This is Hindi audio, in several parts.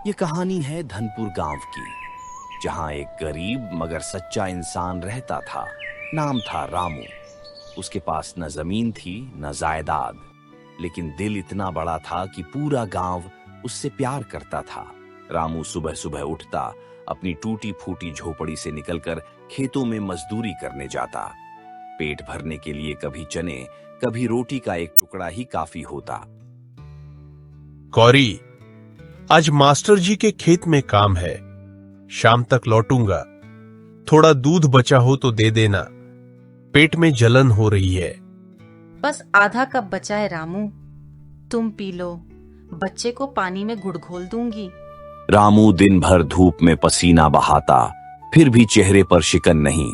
ये कहानी है धनपुर गांव की, जहां एक गरीब मगर सच्चा इंसान रहता था। नाम था रामू। उसके पास न जमीन थी न जायदाद, लेकिन दिल इतना बड़ा था कि पूरा गांव उससे प्यार करता था। रामू सुबह सुबह उठता, अपनी टूटी फूटी झोपड़ी से निकलकर खेतों में मजदूरी करने जाता। पेट भरने के लिए कभी चने, कभी रोटी का एक टुकड़ा ही काफी होता। गौरी, आज मास्टर जी के खेत में काम है, शाम तक लौटूंगा। थोड़ा दूध बचा हो तो दे देना, पेट में जलन हो रही है। बस आधा कप बचा है रामू, तुम पी लो, बच्चे को पानी में गुड़ घोल दूंगी। रामू दिन भर धूप में पसीना बहाता, फिर भी चेहरे पर शिकन नहीं।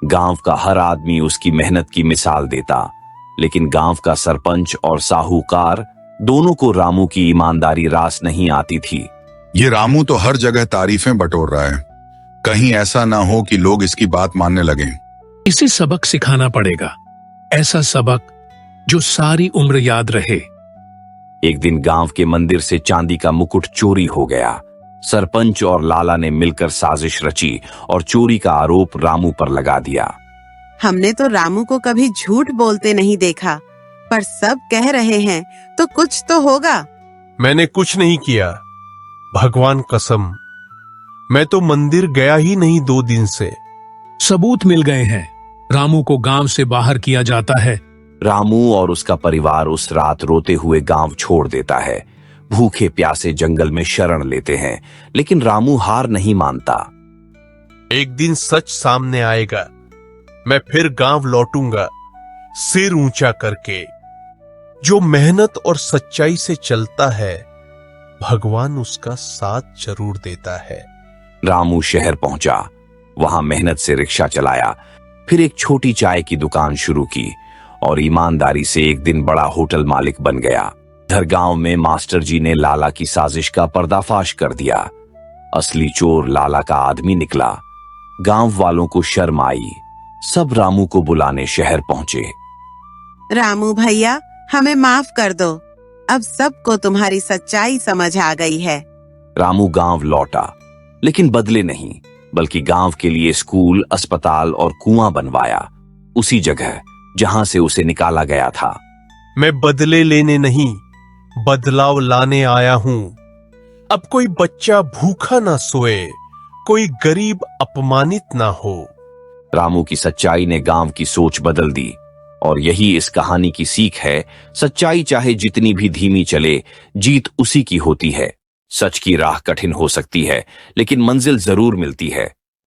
गांव का हर आदमी उसकी मेहनत की मिसाल देता, लेकिन गांव का सरपंच और साहूकार दोनों को रामू की ईमानदारी रास नहीं आती थी। ये रामू तो हर जगह तारीफें बटोर रहा है, कहीं ऐसा ना हो कि लोग इसकी बात मानने लगें। इसे सबक सिखाना पड़ेगा, ऐसा सबक जो सारी उम्र याद रहे। एक दिन गांव के मंदिर से चांदी का मुकुट चोरी हो गया। सरपंच और लाला ने मिलकर साजिश रची और चोरी का आरोप रामू पर लगा दिया। हमने तो रामू को कभी झूठ बोलते नहीं देखा, पर सब कह रहे हैं तो कुछ तो होगा। मैंने कुछ नहीं किया, भगवान कसम। मैं तो मंदिर गया ही नहीं 2 दिन से। सबूत मिल गए हैं, रामू को गांव से बाहर किया जाता है। रामू और उसका परिवार उस रात रोते हुए गांव छोड़ देता है। भूखे प्यासे जंगल में शरण लेते हैं, लेकिन रामू हार नहीं मानता। एक दिन सच सामने आएगा, मैं फिर गांव लौटूंगा, सिर ऊंचा करके। जो मेहनत और सच्चाई से चलता है, भगवान उसका साथ जरूर देता है। रामू शहर पहुंचा, वहां मेहनत से रिक्शा चलाया, फिर एक छोटी चाय की दुकान शुरू की और ईमानदारी से एक दिन बड़ा होटल मालिक बन गया। इधर गांव में मास्टर जी ने लाला की साजिश का पर्दाफाश कर दिया। असली चोर लाला का आदमी निकला। गांव वालों को शर्म आई, सब रामू को बुलाने शहर पहुंचे। रामू भैया, हमें माफ कर दो, अब सबको तुम्हारी सच्चाई समझ आ गई है। रामू गांव लौटा, लेकिन बदले नहीं, बल्कि गांव के लिए स्कूल, अस्पताल और कुआं बनवाया, उसी जगह जहां से उसे निकाला गया था। मैं बदले लेने नहीं, बदलाव लाने आया हूं। अब कोई बच्चा भूखा ना सोए, कोई गरीब अपमानित ना हो। रामू की सच्चाई ने गांव की सोच बदल दी, और यही इस कहानी की सीख है। सच्चाई चाहे जितनी भी धीमी चले, जीत उसी की होती है। सच की राह कठिन हो सकती है, लेकिन मंजिल जरूर मिलती है।